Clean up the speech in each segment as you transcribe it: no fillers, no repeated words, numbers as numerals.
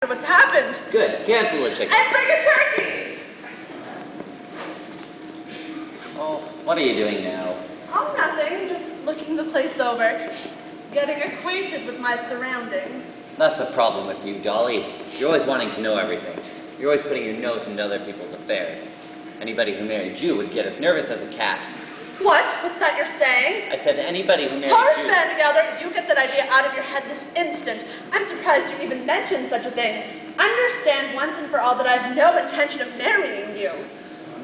of what's happened. Good. Cancel the chicken. And bring a turkey! Oh, what are you doing now? Oh, nothing. Just looking the place over. Getting acquainted with my surroundings. That's the problem with you, Dolly. You're always wanting to know everything. You're always putting your nose into other people's affairs. Anybody who married you would get as nervous as a cat. What? What's that you're saying? I said anybody who married Horace you... Vandergelder, you get that idea out of your head this instant. I'm surprised you even mentioned such a thing. Understand once and for all that I have no intention of marrying you.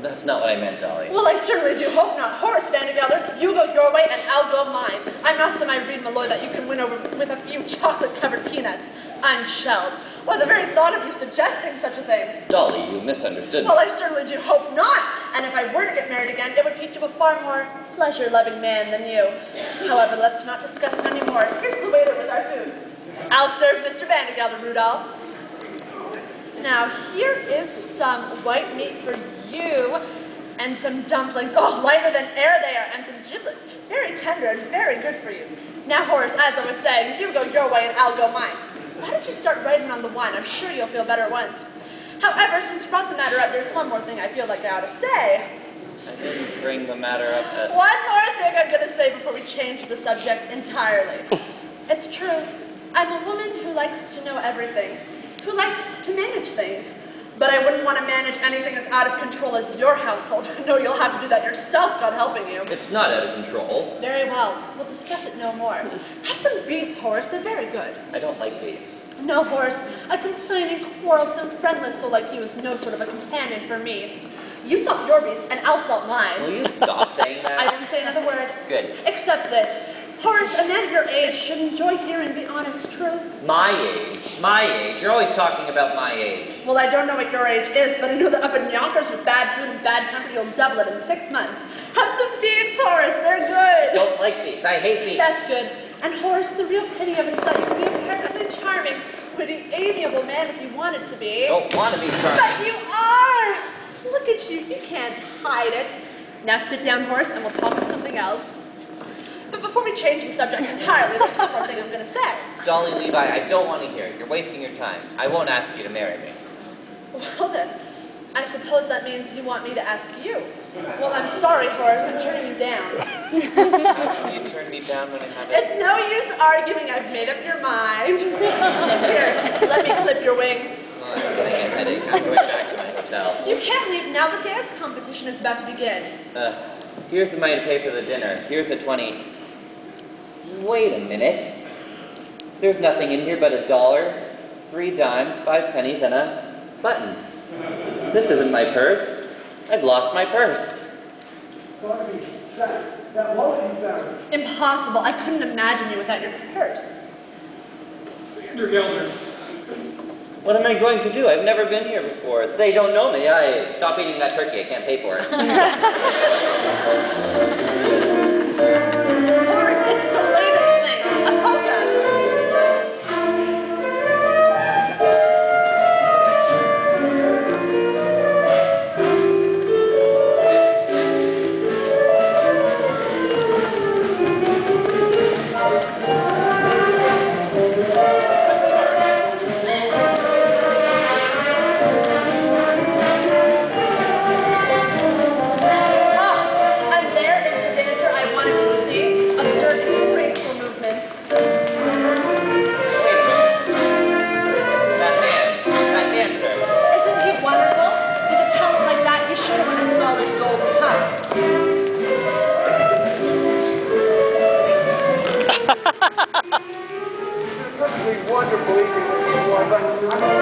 That's not what I meant, Dolly. Well, I certainly do hope not. Horace Vandergelder, you go your way and I'll go mine. I'm not some Irene Malloy that you can win over with a few chocolate-covered peanuts. I'm shelled. Or the very thought of you suggesting such a thing. Dolly, you misunderstood me. Well, I certainly do hope not. And if I were to get married again, it would be to a far more pleasure-loving man than you. However, let's not discuss it anymore. Here's the waiter with our food. I'll serve Mr. Vandergelder, Rudolph. Now, here is some white meat for you, and some dumplings. Oh, lighter than air they are, and some giblets. Very tender and very good for you. Now, Horace, as I was saying, you go your way and I'll go mine. Why don't you start writing on the wine? I'm sure you'll feel better at once. However, since you brought the matter up, there's one more thing I feel like I ought to say. I didn't bring the matter up at... One more thing I'm going to say before we change the subject entirely. It's true. I'm a woman who likes to know everything, who likes to manage things. But I wouldn't want to manage anything as out of control as your household. No, you'll have to do that yourself, God helping you. It's not out of control. Very well. We'll discuss it no more. Have some beets, Horace. They're very good. I don't like beets. No, Horace. A complaining, quarrelsome, friendless soul like you is no sort of a companion for me. You salt your beets, and I'll salt mine. Will you stop saying that? I didn't say another word. Good. Except this. Horace, a man of your age should enjoy hearing the honest truth. My age? My age? You're always talking about my age. Well, I don't know what your age is, but I know that up in Yonkers with bad food and bad temper, you'll double it in 6 months. Have some beets, Horace. They're good. Don't like beets. I hate beets. That's good. And Horace, the real pity of it is that you can be a perfectly charming, pretty, amiable man if you wanted to be. Don't want to be charming. But you are. Look at you. You can't hide it. Now sit down, Horace, and we'll talk of something else. But before we change the subject entirely, there's one more thing I'm going to say. Dolly, Levi, I don't want to hear it. You're wasting your time. I won't ask you to marry me. Well then, I suppose that means you want me to ask you. Well, I'm sorry, Horace, I'm turning you down. How can you turn me down when I have it? It's no use arguing, I've made up your mind. Here, let me clip your wings. Oh, I'm getting a headache. I'm going back to my hotel. You can't leave now, the dance competition is about to begin. Here's the money to pay for the dinner. Here's the 20. Wait a minute. There's nothing in here but $1, 3 dimes, 5 pennies, and a button. This isn't my purse. I've lost my purse. Dorothy, that wallet you found. Impossible. I couldn't imagine you without your purse. Vandergelders. What am I going to do? I've never been here before. They don't know me. Stop eating that turkey. I can't pay for it. Horace, it's the latest thing. A polka. Wonderful evening, Mrs. Floyd, but I'm